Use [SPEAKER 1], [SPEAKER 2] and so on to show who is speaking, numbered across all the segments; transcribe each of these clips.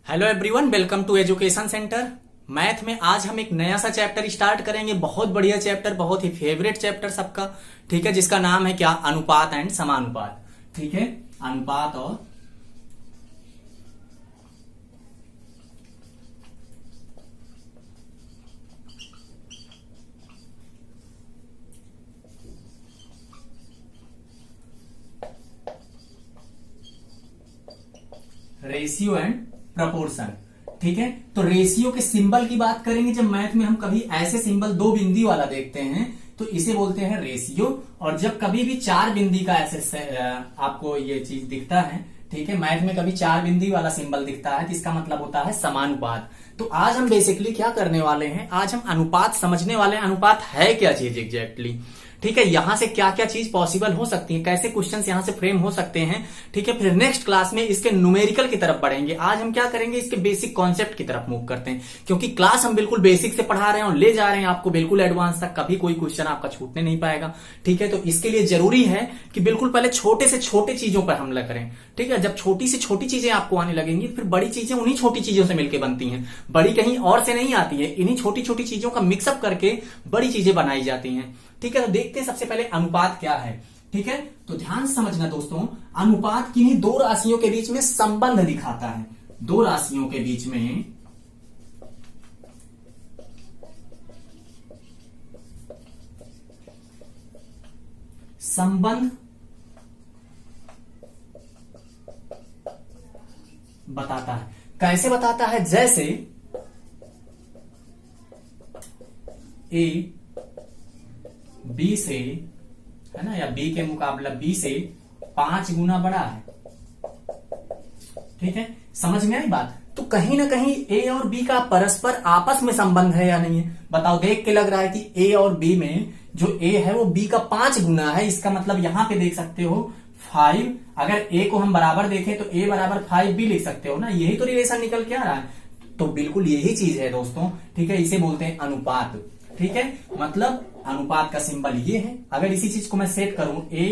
[SPEAKER 1] Hello everyone, welcome to education centre. Math में आज हम एक नया सा चैप्टर स्टार्ट करेंगे। बहुत बढ़िया चैप्टर, बहुत ही फेवरेट चैप्टर सबका, ठीक है, जिसका नाम है क्या? अनुपात एंड समानुपात। ठीक है, अनुपात और रेशियो एंड प्रपोर्शन। ठीक है, तो रेशियो के सिंबल की बात करेंगे। जब मैथ में हम कभी ऐसे सिंबल दो बिंदी वाला देखते हैं तो इसे बोलते हैं रेशियो। और जब कभी भी चार बिंदी का ऐसे आपको ये चीज दिखता है, ठीक है, मैथ में कभी चार बिंदी वाला सिंबल दिखता है तो इसका मतलब होता है समानुपात। तो आज हम बेसिकली क्या करने वाले हैं, आज हम अनुपात समझने वाले हैं। अनुपात है क्या चीज एग्जैक्टली, ठीक है, यहां से क्या क्या चीज पॉसिबल हो सकती है, कैसे क्वेश्चंस यहां से फ्रेम हो सकते हैं। ठीक है, फिर नेक्स्ट क्लास में इसके न्यूमेरिकल की तरफ बढ़ेंगे। आज हम क्या करेंगे, इसके बेसिक कॉन्सेप्ट की तरफ मूव करते हैं, क्योंकि क्लास हम बिल्कुल बेसिक से पढ़ा रहे हैं और ले जा रहे हैं आपको बिल्कुल एडवांस तक। कभी कोई क्वेश्चन आपका छूटने नहीं पाएगा। ठीक है, तो इसके लिए जरूरी है कि बिल्कुल पहले छोटे से छोटे चीजों पर हमला करें। ठीक है, जब छोटी से छोटी चीजें आपको आने लगेंगी फिर बड़ी चीजें उन्हीं छोटी चीजों से मिलकर बनती हैं। बड़ी कहीं और से नहीं आती है, इन्हीं छोटी छोटी चीजों का मिक्सअप करके बड़ी चीजें बनाई जाती हैं। ठीक है, तो देखते हैं सबसे पहले अनुपात क्या है। ठीक है, तो ध्यान से समझना दोस्तों, अनुपात किन्हीं दो राशियों के बीच में संबंध दिखाता है। दो राशियों के बीच में संबंध बताता है। कैसे बताता है? जैसे ए बी से, है ना, या बी के मुकाबला बी से 5 गुना बड़ा है। ठीक है, समझ में आई बात? तो कहीं ना कहीं ए और बी का परस्पर आपस में संबंध है या नहीं है? बताओ, देख के लग रहा है कि ए और बी में जो ए है वो बी का 5 गुना है। इसका मतलब यहां पे देख सकते हो 5। अगर ए को हम बराबर देखें तो ए बराबर 5 भी लिख सकते हो ना। यही तो रिलेशन निकल के आ रहा है। तो बिल्कुल यही चीज है दोस्तों। ठीक है, इसे बोलते हैं अनुपात। ठीक है, मतलब अनुपात का सिंबल ये है। अगर इसी चीज को मैं सेट करूं a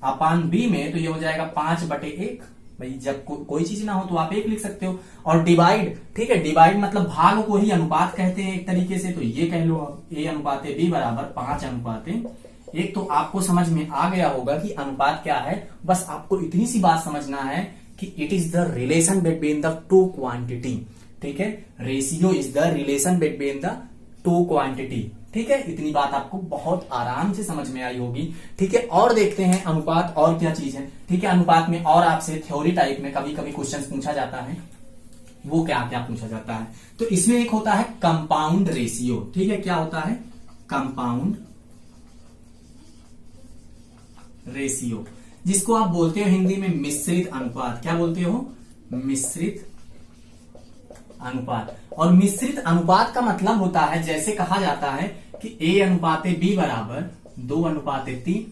[SPEAKER 1] अपान b में, तो ये हो जाएगा 5/1। भाई जब कोई चीज ना हो तो आप 1 लिख सकते हो। और डिवाइड, ठीक है, डिवाइड मतलब भाग को ही अनुपात कहते हैं एक तरीके से। तो ये कह लो अब a अनुपात b बराबर 5/1। तो आपको समझ में आ गया होगा कि अनुपात क्या है। बस आपको इतनी सी बात समझना है कि it is the relation between the two quantity. ठीक है, ratio is the relation between the two quantity. ठीक है, इतनी बात आपको बहुत आराम से समझ में आई होगी। ठीक है, और देखते हैं अनुपात और क्या चीज है। ठीक है, अनुपात में और आपसे थ्योरी टाइप में कभी कभी क्वेश्चन पूछा जाता है। वो क्या क्या पूछा जाता है? तो इसमें एक होता है कंपाउंड रेशियो। ठीक है, क्या होता है? कंपाउंड रेशियो, जिसको आप बोलते हो हिंदी में मिश्रित अनुपात। क्या बोलते हो? मिश्रित अनुपात। और मिश्रित अनुपात का मतलब होता है, जैसे कहा जाता है कि a अनुपाते b बराबर 2/3।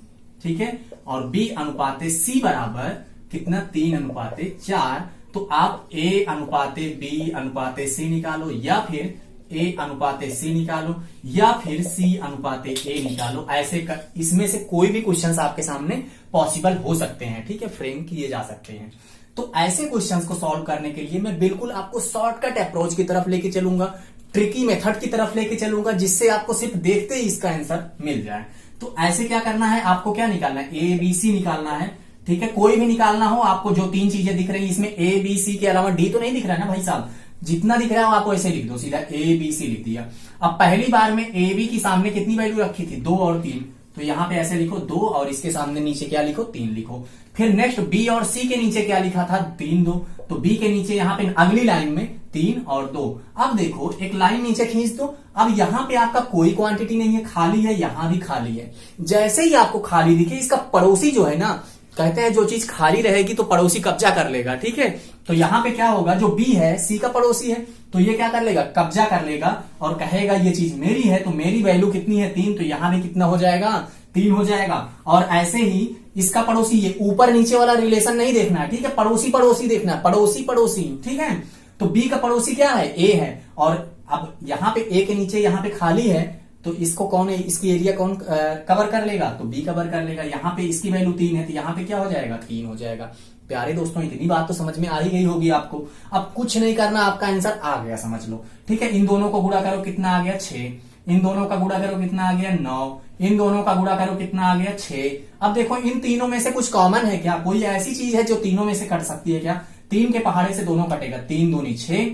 [SPEAKER 1] ठीक है, और b अनुपाते c बराबर कितना? 3/4। तो आप a अनुपाते b अनुपाते c निकालो, या फिर a अनुपाते c निकालो, या फिर c अनुपाते a निकालो। ऐसे इसमें से कोई भी क्वेश्चंस आपके सामने पॉसिबल हो सकते हैं। ठीक है, फ्रेम किए जा सकते हैं। तो ऐसे क्वेश्चंस को सॉल्व करने के लिए मैं बिल्कुल आपको शॉर्टकट अप्रोच की तरफ लेके चलूंगा, ट्रिकी मेथड की तरफ लेके चलूंगा, जिससे आपको सिर्फ देखते ही इसका आंसर मिल जाए। तो ऐसे क्या करना है, आपको क्या निकालना है? ए बी सी निकालना है। ठीक है, कोई भी निकालना हो आपको। जो 3 चीजें दिख रही है इसमें ए बी सी के अलावा डी तो नहीं दिख रहा है ना भाई साहब? जितना दिख रहा है आपको ऐसे लिख दो, सीधा ए बी सी लिख दिया। अब पहली बार में ए बी की सामने कितनी वैल्यू रखी थी? 2 और 3। तो यहां पे ऐसे लिखो 2, और इसके सामने नीचे क्या लिखो? 3 लिखो। फिर नेक्स्ट बी और सी के नीचे क्या लिखा था? 3 2। तो बी के नीचे यहां पे अगली लाइन में 3 और 2। अब देखो एक लाइन नीचे खींच दो। अब यहां पे आपका कोई क्वांटिटी नहीं है, खाली है, यहां भी खाली है। जैसे ही आपको खाली दिखे, इसका पड़ोसी जो है ना, कहते हैं जो चीज खाली रहेगी तो पड़ोसी कब्जा कर लेगा। ठीक है, तो यहां पे क्या होगा? जो बी है सी का पड़ोसी है, तो ये क्या कर लेगा? कब्जा कर लेगा और कहेगा ये चीज मेरी है। तो मेरी वैल्यू कितनी है? 3। तो यहां भी कितना हो जाएगा? 3 हो जाएगा। और ऐसे ही इसका पड़ोसी, ये ऊपर नीचे वाला रिलेशन नहीं देखना है। ठीक है, पड़ोसी पड़ोसी देखना है, पड़ोसी पड़ोसी। ठीक है, तो बी का पड़ोसी क्या है? ए है। और अब यहां पे ए के नीचे यहां पे खाली है, तो इसको कौन है, इसकी एरिया कौन कवर कर लेगा, तो बी कवर कर लेगा। यहाँ पे इसकी वैल्यू 3 है तो यहाँ पे क्या हो जाएगा, 3 हो जाएगा। प्यारे दोस्तों इतनी बात तो समझ में आ ही गई होगी आपको। अब कुछ नहीं करना, आपका आंसर आ गया समझ लो। ठीक है, इन दोनों को गुणा करो, कितना आ गया 6। इन दोनों का गुणा करो, कितना आ गया 9। इन दोनों का गुणा करो, कितना आ गया 6। अब देखो इन तीनों में से कुछ कॉमन है क्या, कोई ऐसी चीज है जो तीनों में से कट सकती है क्या? 3 के पहाड़े से दोनों कटेगा, 3 दूनी 6,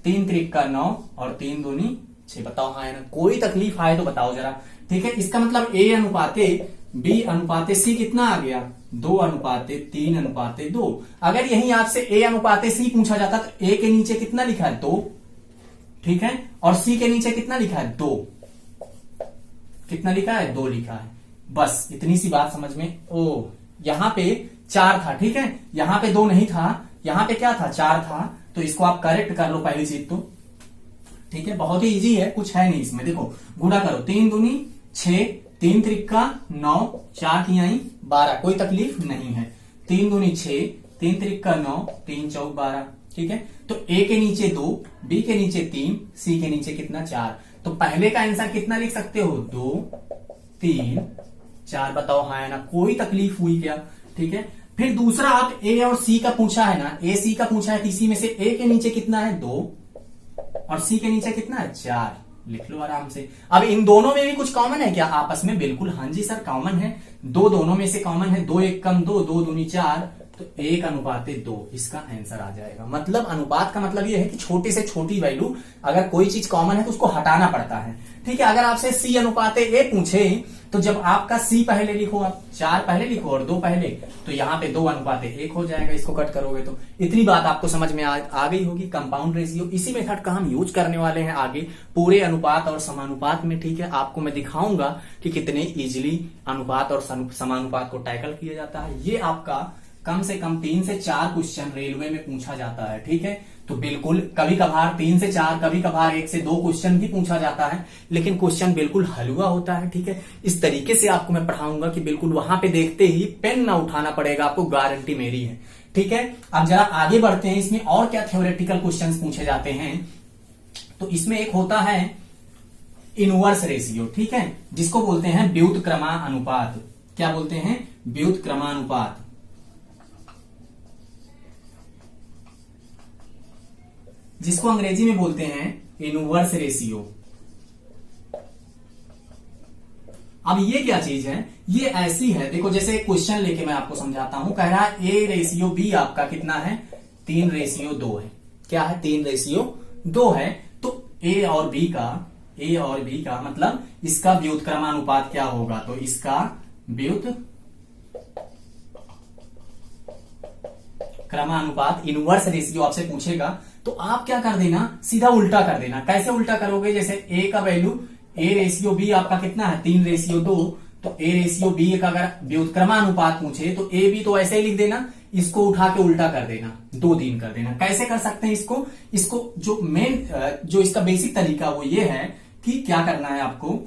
[SPEAKER 1] 3 त्रिक 9 और 3 दूनी 6। बताओ हाँ है ना, कोई तकलीफ आए तो बताओ जरा। ठीक है, इसका मतलब ए अनुपाते बी अनुपाते सी कितना आ गया, 2 अनुपाते 3 अनुपाते 2। अगर यही आपसे ए अनुपाते सी पूछा जाता तो ए के नीचे कितना लिखा है 2, ठीक है, और सी के नीचे कितना लिखा है 2, कितना लिखा है 2 लिखा है। बस इतनी सी बात समझ में। ओ यहां पे 4 था, ठीक है, यहां पे 2 नहीं था, यहां पे क्या था 4 था, तो इसको आप करेक्ट कर लो पहली चीज तो। ठीक है, बहुत ही इजी है, कुछ है नहीं इसमें। देखो गुणा करो, 3 दूनी 6, 3 त्रिका 9, 4 तिहाई 12, कोई तकलीफ नहीं है। 3 दूनी 6, 3 त्रिका 9, 3 चौक 12। ठीक है, तो ए के नीचे 2, बी के नीचे 3, सी के नीचे कितना 4। तो पहले का आंसर कितना लिख सकते हो, 2 3 4। बताओ हाँ है ना, कोई तकलीफ हुई क्या? ठीक है, फिर दूसरा आप ए और सी का पूछा है ना, ए सी का पूछा है, इसी में से ए के नीचे कितना है 2 और सी के नीचे कितना है 4। लिख लो आराम से। अब इन दोनों में भी कुछ कॉमन है क्या आपस में? बिल्कुल हाँ जी सर कॉमन है, 2 दोनों में से कॉमन है, 2 1 कम 2, 2 दूनी 4, तो 1 अनुपाते 2 इसका आंसर आ जाएगा। मतलब अनुपात का मतलब यह है कि छोटी से छोटी वैल्यू अगर कोई चीज कॉमन है तो उसको हटाना पड़ता है। ठीक है, अगर आपसे सी अनुपाते ए पूछे तो जब आपका सी पहले लिखो, आप 4 पहले लिखो और 2 पहले, तो यहाँ पे 2 अनुपाते 1 हो जाएगा, इसको कट करोगे तो। इतनी बात आपको समझ में आ गई होगी। कंपाउंड रेशियो, इसी मेथड का हम यूज करने वाले हैं आगे पूरे अनुपात और समानुपात में। ठीक है, आपको मैं दिखाऊंगा कि कितने इजिली अनुपात और समानुपात को टैकल किया जाता है। ये आपका कम से कम 3 से 4 क्वेश्चन रेलवे में पूछा जाता है। ठीक है, तो बिल्कुल कभी कभार 3 से 4, कभी कभार 1 से 2 क्वेश्चन भी पूछा जाता है, लेकिन क्वेश्चन बिल्कुल हलवा होता है। ठीक है, इस तरीके से आपको मैं पढ़ाऊंगा कि बिल्कुल वहां पे देखते ही पेन ना उठाना पड़ेगा आपको, गारंटी मेरी है। ठीक है, अब जरा आगे बढ़ते हैं, इसमें और क्या थ्योरेटिकल क्वेश्चन पूछे जाते हैं। तो इसमें एक होता है इनवर्स रेशियो, ठीक है, जिसको बोलते हैं व्युत्क्रमानुपात। क्या बोलते हैं? व्युत्क्रमानुपात। जिसको अंग्रेजी में बोलते हैं इनवर्स रेशियो। अब ये क्या चीज है? ये ऐसी है, देखो जैसे क्वेश्चन लेके मैं आपको समझाता हूं। कह रहा है ए रेशियो बी आपका कितना है, 3:2 है। क्या है? 3:2 है। तो ए और बी का मतलब इसका व्युत्क्रमानुपात क्या होगा? तो इसका व्युत्क्रमानुपात इनवर्स रेशियो आपसे पूछेगा तो आप क्या कर देना, सीधा उल्टा कर देना। कैसे उल्टा करोगे? जैसे ए का वैल्यू ए रेशियो बी आपका कितना है, 3:2, तो ए रेशियो बी का अगर व्युत्क्रमानुपात पूछे तो ए बी तो ऐसे ही लिख देना, इसको उठा के उल्टा कर देना, 2 कर देना। कैसे कर सकते हैं इसको जो मेन जो इसका बेसिक तरीका वो ये है कि क्या करना है आपको,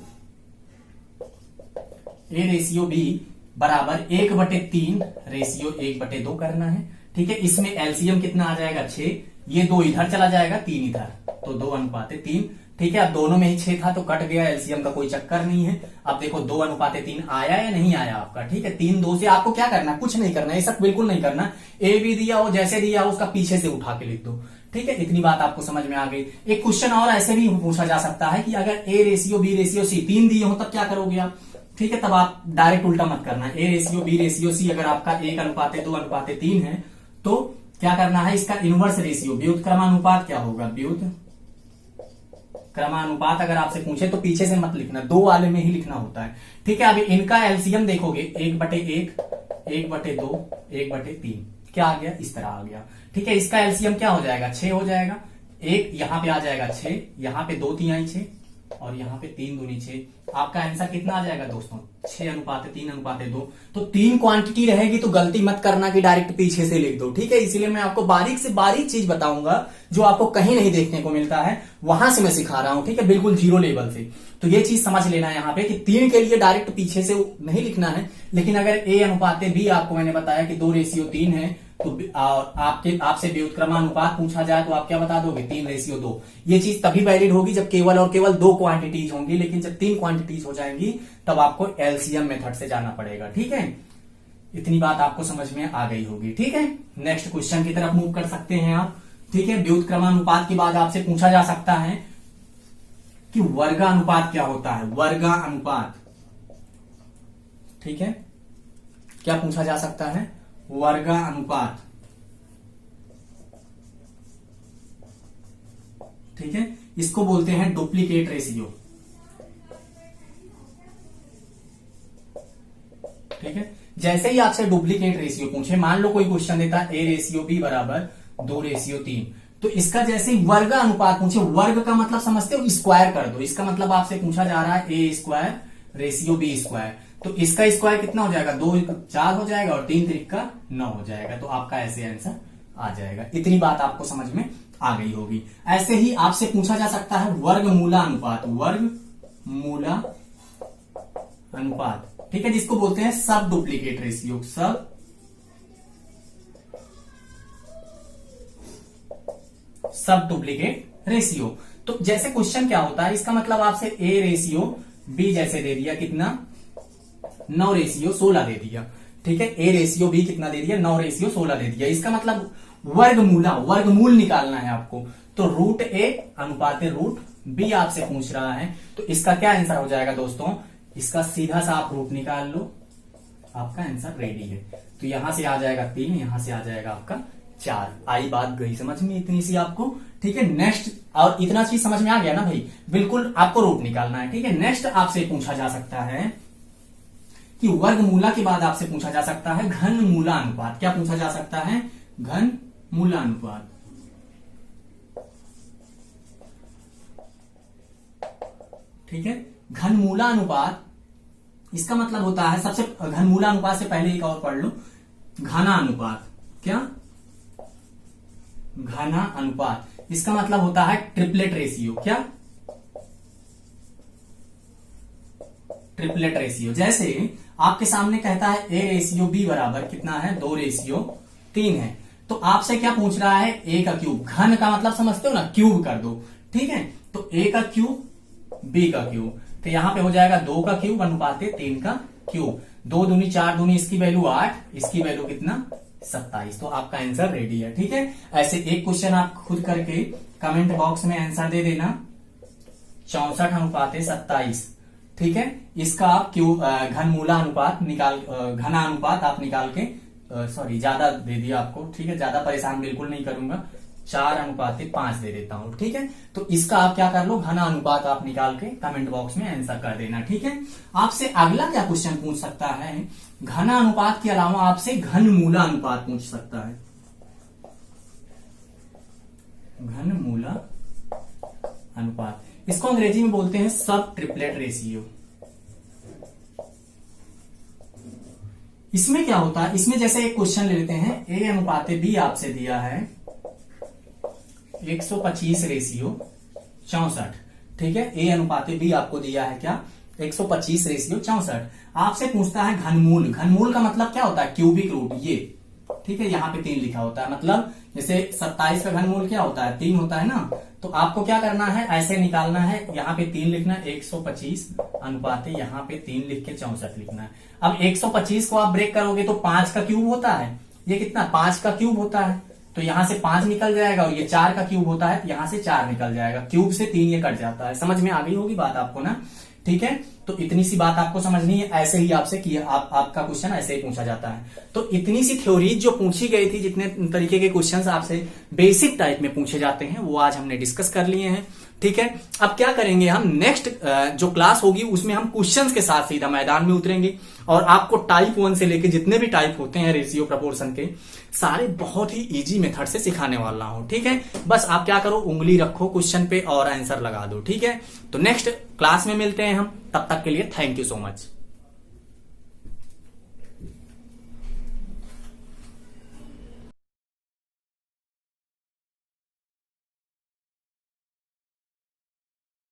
[SPEAKER 1] ए रेशियो बी बराबर 1/3 रेशियो 1/2 करना है। ठीक है, इसमें एलसीएम कितना आ जाएगा 6, ये 2 इधर चला जाएगा, 3 इधर, तो 2:3। ठीक है, अब दोनों में ही 6 था तो कट गया, एलसीएम का कोई चक्कर नहीं है। अब देखो 2:3 आया या नहीं आया आपका? ठीक है, 3:2 से आपको क्या करना, कुछ नहीं करना, ये सब बिल्कुल नहीं करना। ए बी दिया हो, जैसे दिया हो उसका पीछे से उठा के लिख दो। ठीक है, इतनी बात आपको समझ में आ गई। एक क्वेश्चन और ऐसे भी पूछा जा सकता है कि अगर A ratio B ratio C 3 दिए हो तब क्या करोगे आप? ठीक है, तब आप डायरेक्ट उल्टा मत करना। A ratio B ratio C अगर आपका 1:2:3 है तो क्या करना है, इसका इनवर्स रेशियो व्युत्क्रमानुपात क्या होगा, व्युत्क्रमानुपात अगर आपसे पूछे तो पीछे से मत लिखना, 2 वाले में ही लिखना होता है। ठीक है, अभी इनका एलसीएम देखोगे 1/1, 1/2, 1/3, क्या आ गया, इस तरह आ गया। ठीक है, इसका एलसीएम क्या हो जाएगा, 6 हो जाएगा। एक यहां पे आ जाएगा 6, यहां पे 2 तिहाई 6 और यहाँ पे 3 दूनी 6। आपका आंसर कितना आ जाएगा दोस्तों, 6:3:2। तो 3 क्वांटिटी रहेगी तो गलती मत करना कि डायरेक्ट पीछे से लिख दो। ठीक है, इसीलिए मैं आपको बारीक से बारीक चीज बताऊंगा जो आपको कहीं नहीं देखने को मिलता है, वहां से मैं सिखा रहा हूं। ठीक है, बिल्कुल 0 लेवल से। तो ये चीज समझ लेना यहाँ पे कि 3 के लिए डायरेक्ट पीछे से नहीं लिखना है, लेकिन अगर ए अनुपाते बी आपको मैंने बताया कि 2:3 है तो आपसे व्युत्क्रमानुपात पूछा जाए तो आप क्या बता दोगे 3:2। ये चीज तभी वैलिड होगी जब केवल और केवल 2 क्वांटिटीज होंगी, लेकिन जब 3 क्वांटिटीज हो जाएंगी तब आपको एलसीएम मेथड से जाना पड़ेगा। ठीक है, इतनी बात आपको समझ में आ गई होगी। ठीक है, नेक्स्ट क्वेश्चन की तरफ मूव कर सकते हैं आप। ठीक है, व्युत्क्रमानुपात के बाद आपसे पूछा जा सकता है कि वर्गानुपात क्या होता है, वर्गानुपात। ठीक है, क्या पूछा जा सकता है, वर्गानुपात। ठीक है, इसको बोलते हैं डुप्लीकेट रेशियो। ठीक है, जैसे ही आपसे डुप्लीकेट रेशियो पूछे, मान लो कोई क्वेश्चन देता है A/B बराबर 2:3, तो इसका जैसे ही वर्ग अनुपात पूछे, वर्ग का मतलब समझते हो, स्क्वायर कर दो। इसका मतलब आपसे पूछा जा रहा है A²/B², तो इसका स्क्वायर कितना हो जाएगा, 2 4 हो जाएगा और 3 3 9 हो जाएगा। तो आपका ऐसे आंसर आ जाएगा। इतनी बात आपको समझ में आ गई होगी। ऐसे ही आपसे पूछा जा सकता है वर्गमूलानुपात, वर्गमूलानुपात। ठीक है, जिसको बोलते हैं सब डुप्लीकेट रेशियो, सब डुप्लीकेट रेशियो। तो जैसे क्वेश्चन क्या होता है, इसका मतलब आपसे A/B जैसे दे दिया, कितना 9:16 दे दिया। ठीक है, A/B कितना दे दिया, 9:16 दे दिया। इसका मतलब वर्गमूल निकालना है आपको। तो √A/√B आपसे पूछ रहा है, तो इसका क्या आंसर हो जाएगा दोस्तों, इसका सीधा सा आप रूट निकाल लो, आपका आंसर रेडी है। तो यहां से आ जाएगा 3, यहां से आ जाएगा आपका 4। आई बात गई समझ में इतनी सी आपको। ठीक है, नेक्स्ट, और इतना चीज समझ में आ गया ना भाई, बिल्कुल आपको रूट निकालना है। ठीक है, नेक्स्ट आपसे पूछा जा सकता है कि वर्गमूला के बाद आपसे पूछा जा सकता है घनमूलानुपात। क्या पूछा जा सकता है, घनमूलानुपात। ठीक है, घनमूलानुपात, इसका मतलब होता है, सबसे घनमूलानुपात से पहले एक और पढ़ लो, घनानुपात। क्या, घनानुपात, इसका मतलब होता है ट्रिपलेट रेशियो। क्या, ट्रिपलेट रेशियो। जैसे आपके सामने कहता है A/B बराबर कितना है, 2:3 है। तो आपसे क्या पूछ रहा है, A का क्यूब। घन का मतलब समझते हो ना, क्यूब कर दो। ठीक है, तो A का क्यूब, B का क्यूब, तो यहां पे हो जाएगा 2 का क्यूब अनुपात 3 का क्यूब। 2 दूनी 4 दूनी, इसकी वैल्यू 8, इसकी वैल्यू कितना, 27। तो आपका आंसर रेडी है। ठीक है, ऐसे एक क्वेश्चन आप खुद करके कमेंट बॉक्स में आंसर दे देना, 64:27। ठीक है, इसका आप घनमूलानुपात घनानुपात आप निकाल के, सॉरी ज्यादा दे दिया आपको। ठीक है, ज्यादा परेशान बिल्कुल नहीं करूंगा, 4:5 दे देता हूं। ठीक है, तो इसका आप क्या कर लो, घनानुपात आप निकाल के कमेंट बॉक्स में आंसर कर देना। ठीक है, आपसे अगला क्या क्वेश्चन पूछ सकता है, घनानुपात के अलावा आपसे घनमूलानुपात पूछ सकता है। घनमूलानुपात, इसको अंग्रेजी में बोलते हैं सब ट्रिपलेट रेशियो। इसमें क्या होता है, इसमें जैसे एक क्वेश्चन ले लेते हैं, A/B आपसे दिया है 125:64। ठीक है, A/B आपको दिया है क्या, 125:64। आपसे पूछता है घनमूल। घनमूल का मतलब क्या होता है, क्यूबिक रूट। ये ठीक है, यहाँ पे 3 लिखा होता है, मतलब जैसे 27 का घनमूल क्या होता है, 3 होता है ना। तो आपको क्या करना है, ऐसे निकालना है, यहाँ पे 3 लिखना है, 125 यहाँ पे 3 लिख के 64 लिखना है। अब 125 को आप ब्रेक करोगे तो 5 का क्यूब होता है, ये कितना, 5 का क्यूब होता है, तो यहां से 5 निकल जाएगा, और ये 4 का क्यूब होता है, तो यहां से 4 निकल जाएगा, क्यूब से 3 ये कट जाता है। समझ में आ गई होगी बात आपको ना। ठीक है, तो इतनी सी बात आपको समझनी है। ऐसे ही आपसे किया, आपका क्वेश्चन ऐसे ही पूछा जाता है। तो इतनी सी थ्योरीज जो पूछी गई थी, जितने तरीके के क्वेश्चंस आपसे बेसिक टाइप में पूछे जाते हैं, वो आज हमने डिस्कस कर लिए हैं। ठीक है, अब क्या करेंगे हम, नेक्स्ट जो क्लास होगी उसमें हम क्वेश्चंस के साथ सीधा मैदान में उतरेंगे, और आपको टाइप 1 से लेके जितने भी टाइप होते हैं रेशियो प्रपोर्शन के, सारे बहुत ही इजी मेथड से सिखाने वाला हूं। ठीक है, बस आप क्या करो, उंगली रखो क्वेश्चन पे और आंसर लगा दो। ठीक है, तो नेक्स्ट क्लास में मिलते हैं हम, तब तक के लिए थैंक यू सो मच।